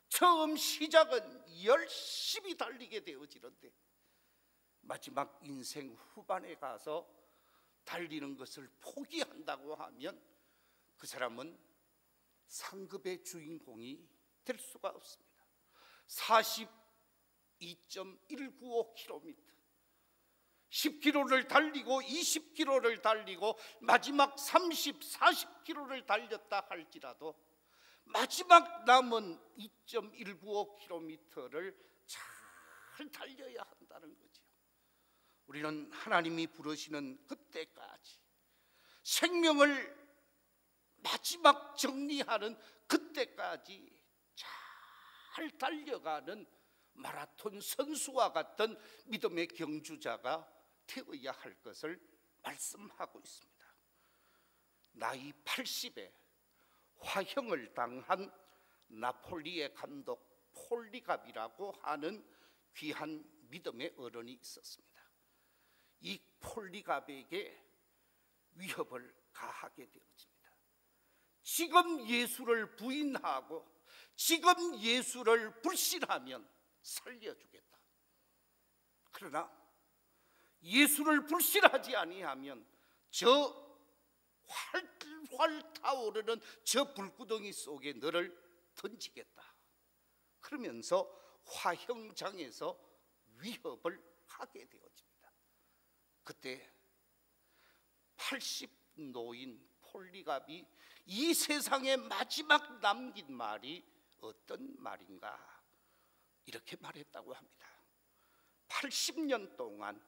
처음 시작은 열심히 달리게 되어지는데 마지막 인생 후반에 가서 달리는 것을 포기한다고 하면 그 사람은 상급의 주인공이 될 수가 없습니다. 42.195km, 10km를 달리고 20km를 달리고 마지막 30, 40km를 달렸다 할지라도 마지막 남은 2.195km를 잘 달려야 한다는 거죠. 우리는 하나님이 부르시는 그때까지, 생명을 마지막 정리하는 그때까지 잘 달려가는 마라톤 선수와 같은 믿음의 경주자가 되어야 할 것을 말씀하고 있습니다. 나이 80에 화형을 당한 나폴리의 감독 폴리갑이라고 하는 귀한 믿음의 어른이 있었습니다. 이 폴리갑에게 위협을 가하게 되어집니다. 지금 예수를 부인하고 지금 예수를 불신하면 살려주겠다. 그러나 예수를 불신하지 아니하면 저 활활 타오르는 저 불구덩이 속에 너를 던지겠다. 그러면서 화형장에서 위협을 하게 되어집니다. 그때 80 노인 폴리갑이 이 세상에 마지막 남긴 말이 어떤 말인가? 이렇게 말했다고 합니다. 80년 동안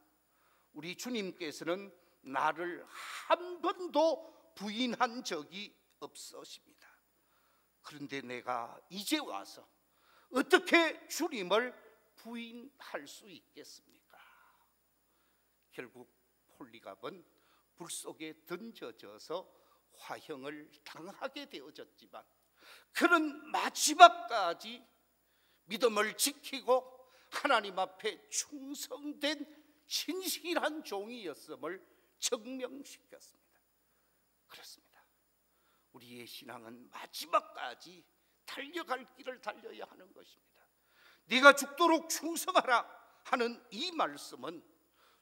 우리 주님께서는 나를 한 번도 부인한 적이 없으십니다. 그런데 내가 이제 와서 어떻게 주님을 부인할 수 있겠습니까? 결국 폴리갑은 불 속에 던져져서 화형을 당하게 되어졌지만 그는 마지막까지 믿음을 지키고 하나님 앞에 충성된 신실한 종이었음을 증명시켰습니다. 그렇습니다. 우리의 신앙은 마지막까지 달려갈 길을 달려야 하는 것입니다. 네가 죽도록 충성하라 하는 이 말씀은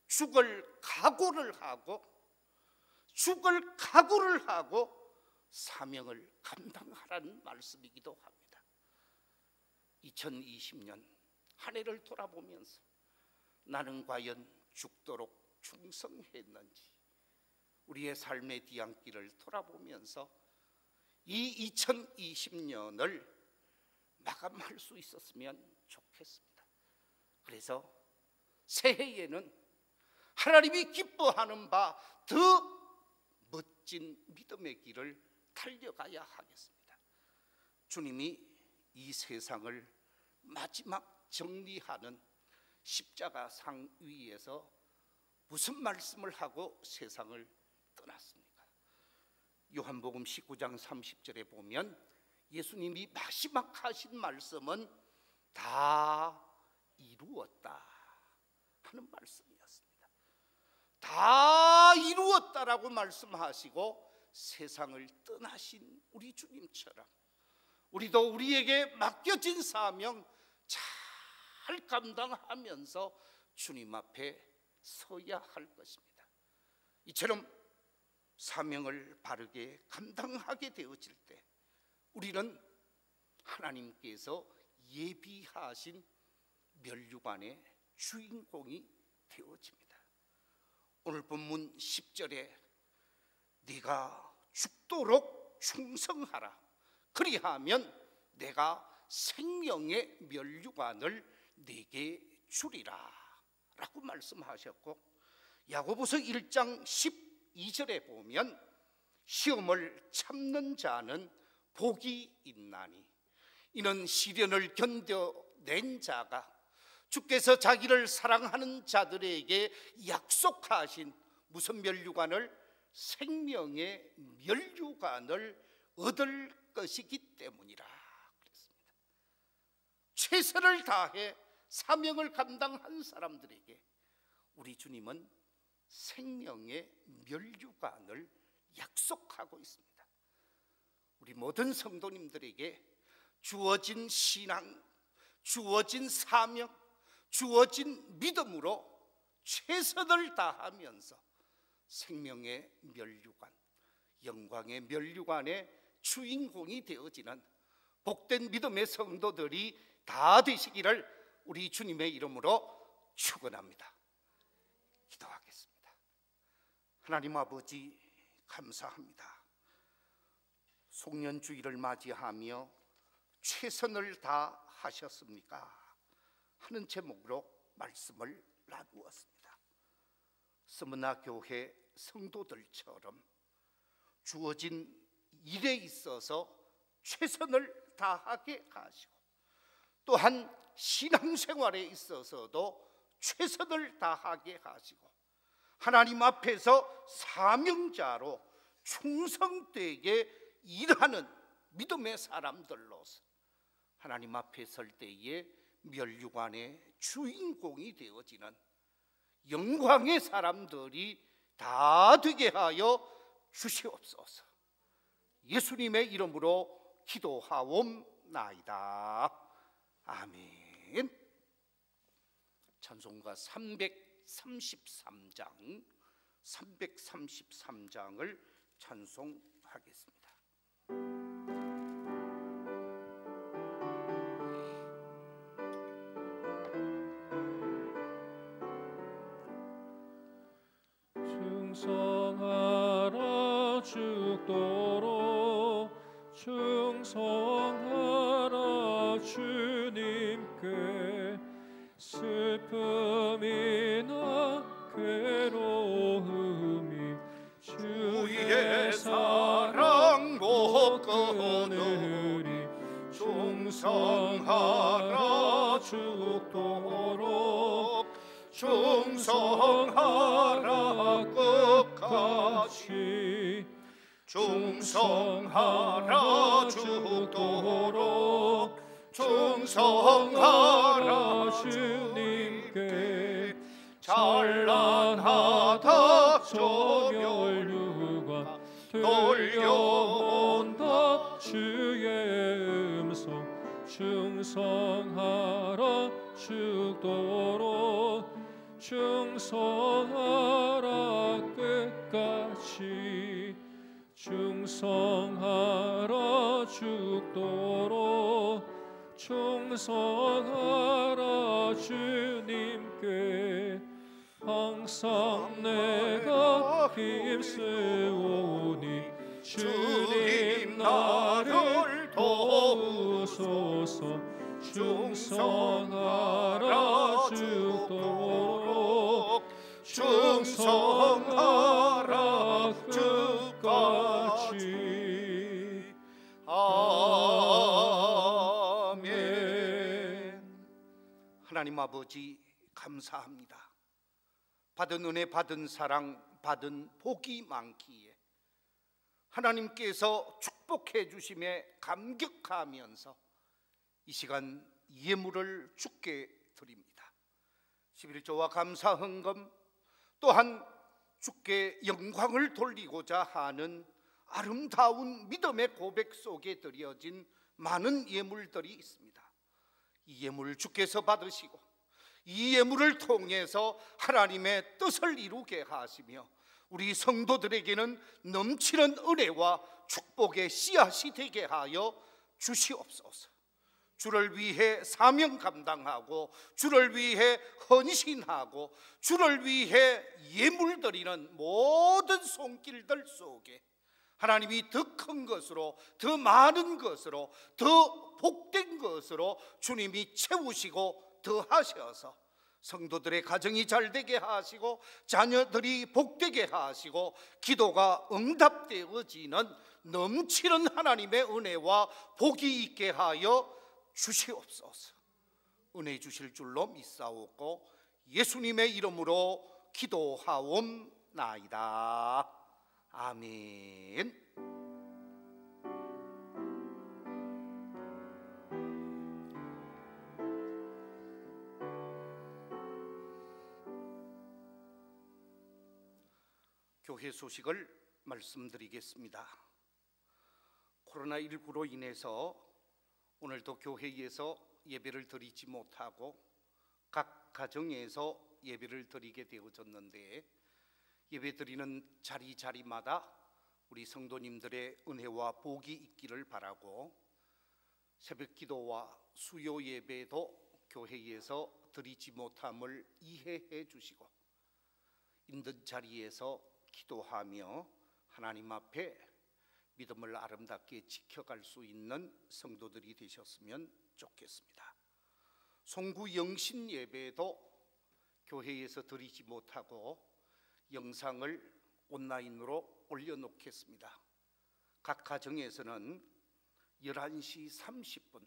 죽을 각오를 하고 사명을 감당하라는 말씀이기도 합니다. 2020년 한 해를 돌아보면서 나는 과연 죽도록 충성했는지 우리의 삶의 뒤안길을 돌아보면서 이 2020년을 마감할 수 있었으면 좋겠습니다. 그래서 새해에는 하나님이 기뻐하는 바 더 멋진 믿음의 길을 달려가야 하겠습니다. 주님이 이 세상을 마지막 정리하는 십자가상 위에서 무슨 말씀을 하고 세상을 떠났습니까? 요한복음 19장 30절에 보면 예수님이 마지막 하신 말씀은 다 이루었다 하는 말씀이었습니다. 다 이루었다라고 말씀하시고 세상을 떠나신 우리 주님처럼 우리도 우리에게 맡겨진 사명 잘 감당하면서 주님 앞에 서야 할 것입니다. 이처럼 사명을 바르게 감당하게 되어질 때 우리는 하나님께서 예비하신 면류관의 주인공이 되어집니다. 오늘 본문 10절에 네가 죽도록 충성하라 그리하면 내가 생명의 면류관을 네게 주리라 라고 말씀하셨고, 야고보서 1장 12절에 보면 시험을 참는 자는 복이 있나니 이는 시련을 견뎌낸 자가 주께서 자기를 사랑하는 자들에게 약속하신 무슨 면류관을? 생명의 면류관을 얻을 것이기 때문이라 그랬습니다. 최선을 다해 사명을 감당한 사람들에게 우리 주님은 생명의 면류관을 약속하고 있습니다. 우리 모든 성도님들에게 주어진 신앙, 주어진 사명, 주어진 믿음으로 최선을 다하면서 생명의 면류관, 영광의 면류관의 주인공이 되어지는 복된 믿음의 성도들이 다 되시기를 우리 주님의 이름으로 축원합니다. 기도하겠습니다. 하나님 아버지 감사합니다. 송년주일을 맞이하며 최선을 다하셨습니까? 하는 제목으로 말씀을 나누었습니다. 스무나 교회 성도들처럼 주어진 일에 있어서 최선을 다하게 하시고 또한 신앙생활에 있어서도 최선을 다하게 하시고 하나님 앞에서 사명자로 충성되게 일하는 믿음의 사람들로서 하나님 앞에 설 때에 면류관의 주인공이 되어지는 영광의 사람들이 다 되게 하여 주시옵소서. 예수님의 이름으로 기도하옵나이다. 아멘. 찬송가 333장을 찬송하겠습니다. 충성하라 주 죽도록 충성하라. 주님께 슬픔이나 괴로움이 주의 사랑 못 끊으리. 충성하라 죽도록 충성하라 끝까지. 충성하라 죽도록 충성하라 주님께. 찬란하다 저멸류가 돌려온다 주의 음성. 충성하라 죽도록 충성하라 끝까지. 충성하라 죽도록 충성하라 주님께. 항상 내가 힘쓰오니 주님 나를 도우소서. 충성하라 죽도록 충성하라 끝까지. 아멘. 하나님 아버지 감사합니다. 받은 은혜, 받은 사랑, 받은 복이 많기에 하나님께서 축복해 주심에 감격하면서 이 시간 예물을 주께 드립니다. 11조와 감사 헌금, 또한 주께 영광을 돌리고자 하는 아름다운 믿음의 고백 속에 드려진 많은 예물들이 있습니다. 이 예물을 주께서 받으시고 이 예물을 통해서 하나님의 뜻을 이루게 하시며 우리 성도들에게는 넘치는 은혜와 축복의 씨앗이 되게 하여 주시옵소서. 주를 위해 사명 감당하고 주를 위해 헌신하고 주를 위해 예물 드리는 모든 손길들 속에 하나님이 더 큰 것으로, 더 많은 것으로, 더 복된 것으로 주님이 채우시고 더하셔서 성도들의 가정이 잘되게 하시고 자녀들이 복되게 하시고 기도가 응답되어지는 넘치는 하나님의 은혜와 복이 있게 하여 주시옵소서. 은혜 주실 줄로 믿사오고 예수님의 이름으로 기도하옵나이다. 아멘. 교회 소식을 말씀드리겠습니다. 코로나19로 인해서 오늘도 교회에서 예배를 드리지 못하고 각 가정에서 예배를 드리게 되어졌는데, 예배 드리는 자리마다 우리 성도님들의 은혜와 복이 있기를 바라고, 새벽 기도와 수요 예배도 교회에서 드리지 못함을 이해해 주시고 있는 자리에서 기도하며 하나님 앞에 믿음을 아름답게 지켜갈 수 있는 성도들이 되셨으면 좋겠습니다. 송구 영신 예배도 교회에서 드리지 못하고 영상을 온라인으로 올려놓겠습니다. 각 가정에서는 11시 30분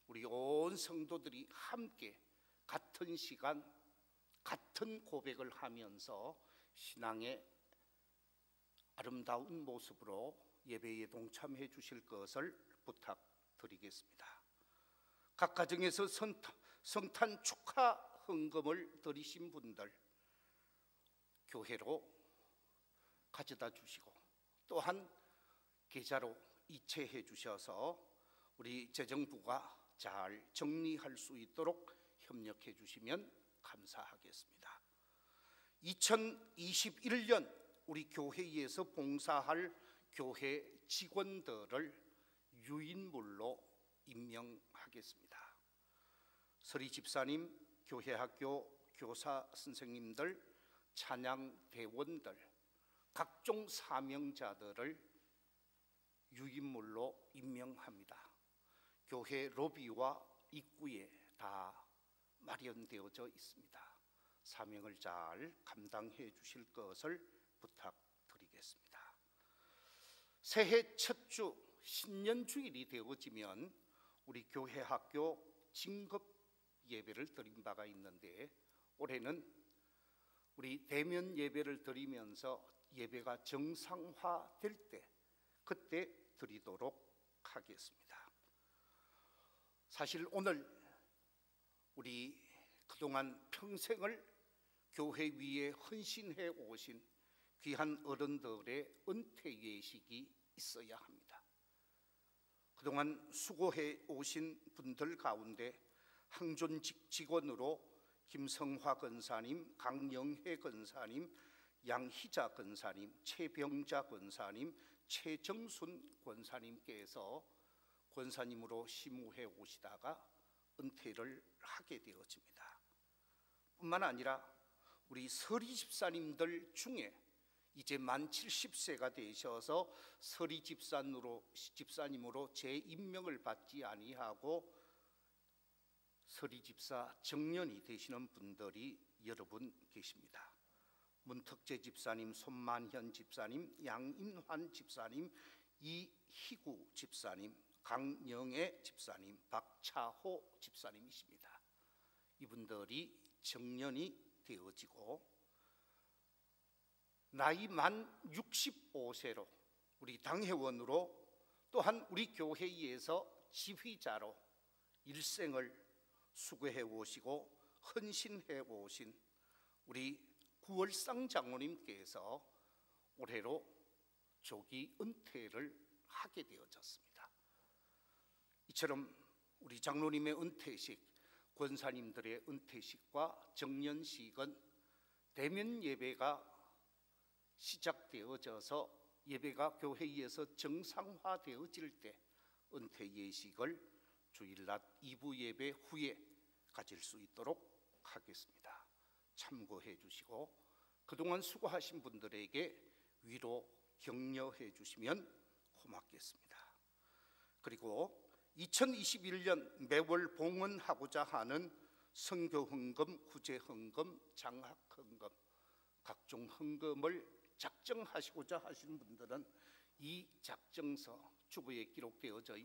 우리 온 성도들이 함께 같은 시간 같은 고백을 하면서 신앙의 아름다운 모습으로 예배에 동참해 주실 것을 부탁드리겠습니다. 각 가정에서 성탄 축하 헌금을 드리신 분들 교회로 가져다 주시고, 또한 계좌로 이체해 주셔서 우리 재정부가 잘 정리할 수 있도록 협력해 주시면 감사하겠습니다. 2021년 우리 교회에서 봉사할 교회 직원들을 유인물로 임명하겠습니다. 서리 집사님, 교회학교 교사 선생님들, 찬양 대원들, 각종 사명자들을 유인물로 임명합니다. 교회 로비와 입구에 다 마련되어져 있습니다. 사명을 잘 감당해 주실 것을 부탁드리겠습니다. 새해 첫 주 신년주일이 되어지면 우리 교회 학교 진급 예배를 드린 바가 있는데, 올해는 우리 대면 예배를 드리면서 예배가 정상화될 때 그때 드리도록 하겠습니다. 사실 오늘 우리 그동안 평생을 교회 위에 헌신해 오신 귀한 어른들의 은퇴 예식이 있어야 합니다. 그동안 수고해 오신 분들 가운데 항존직 직원으로 김성화 권사님, 강영혜 권사님, 양희자 권사님, 최병자 권사님, 최정순 권사님께서 권사님으로 심우해 오시다가 은퇴를 하게 되어집니다. 뿐만 아니라 우리 서리 집사님들 중에 이제 만 70세가 되셔서 서리 집사님으로 재임명을 받지 아니하고 서리 집사 정년이 되시는 분들이 여러분 계십니다. 문덕재 집사님, 손만현 집사님, 양인환 집사님, 이희구 집사님, 강영애 집사님, 박차호 집사님이십니다. 이분들이 정년이 되어지고 나이 만 65세로 우리 당회원으로 또한 우리 교회에서 지휘자로 일생을 수고해 오시고 헌신해 오신 우리 구월상 장로님께서 올해로 조기 은퇴를 하게 되어졌습니다. 이처럼 우리 장로님의 은퇴식, 권사님들의 은퇴식과 정년식은 대면 예배가 시작되어져서 예배가 교회에서 정상화되어질 때 은퇴 예식을 주일낮 2부 예배 후에 가질 수 있도록 하겠습니다. 참고해 주시고 그동안 수고하신 분들에게 위로 격려해 주시면 고맙겠습니다. 그리고 2021년 매월 봉헌하고자 하는 선교헌금, 구제헌금, 장학헌금, 각종 헌금을 작정하시고자 하시는 분들은 이 작정서, 주보에 기록되어져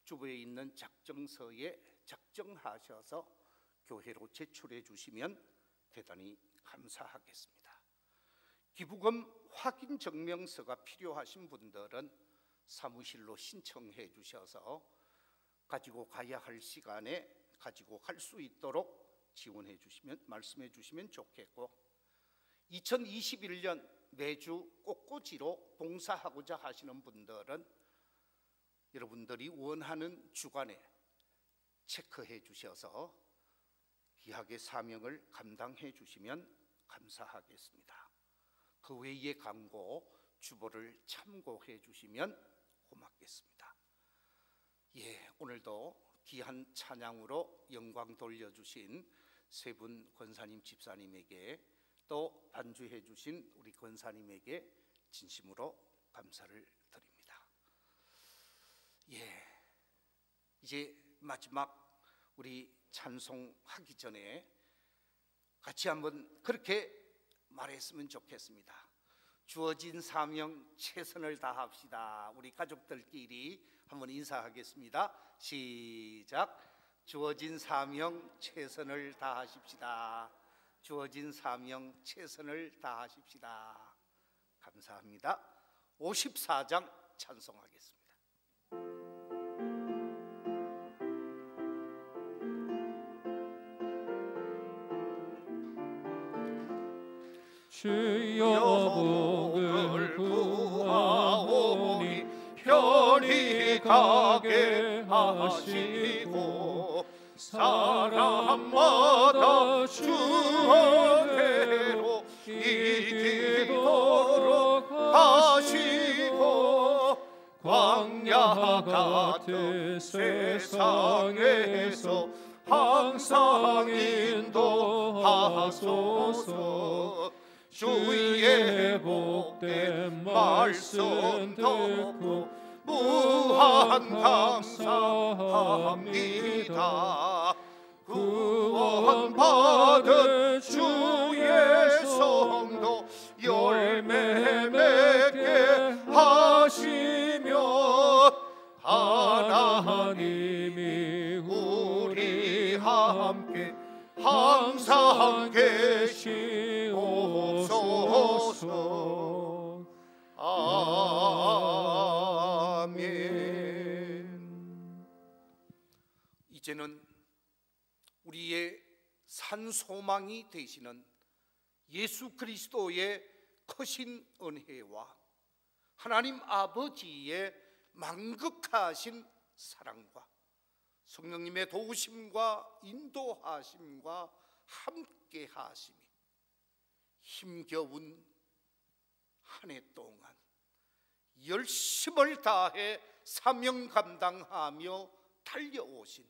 주보에 있는 작정서에 작정하셔서 교회로 제출해 주시면 대단히 감사하겠습니다. 기부금 확인 증명서가 필요하신 분들은 사무실로 신청해 주셔서 가지고 가야 할 시간에 가지고 갈 수 있도록 지원해 주시면, 말씀해 주시면 좋겠고, 2021년 매주 꽃꽂이로 봉사하고자 하시는 분들은 여러분들이 원하는 주간에 체크해 주셔서 귀하게 사명을 감당해 주시면 감사하겠습니다. 그 외의 광고 주보를 참고해 주시면 고맙겠습니다. 오늘도 귀한 찬양으로 영광 돌려주신 세 분 권사님 집사님에게 또 반주해 주신 우리 권사님에게 진심으로 감사를 드립니다. 이제 마지막 우리 찬송하기 전에 같이 한번 그렇게 말했으면 좋겠습니다. 주어진 사명 최선을 다합시다. 우리 가족들끼리 한번 인사하겠습니다. 시작. 주어진 사명 최선을 다하십시다. 주어진 사명 최선을 다하십시다. 감사합니다. 54장 찬송하겠습니다. 주여 복을 구하오니 편히 가게 하시고 사람마다 주 은혜로 이기도록 하시고 광야 같은 세상에서 항상 인도하소서. 주의 복된 말씀 듣고 무한 감사합니다. 구원받은 주의 성도 열매 맺게 하시며 하나님이 우리 함께 항상 계시옵소서. 아멘. 이제는 우리의 산소망이 되시는 예수 그리스도의 크신 은혜와 하나님 아버지의 만극하신 사랑과 성령님의 도우심과 인도하심과 함께하심이 힘겨운 한 해 동안 열심을 다해 사명 감당하며 달려오신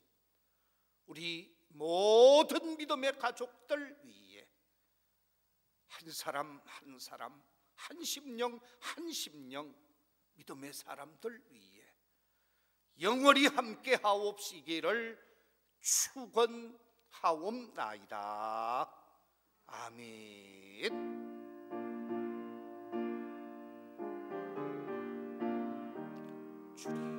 우리 모든 믿음의 가족들 위해 한 사람 한 사람, 한 심령 한 심령 믿음의 사람들 위해 영원히 함께 하옵시기를 축원하옵나이다. 아멘. 주님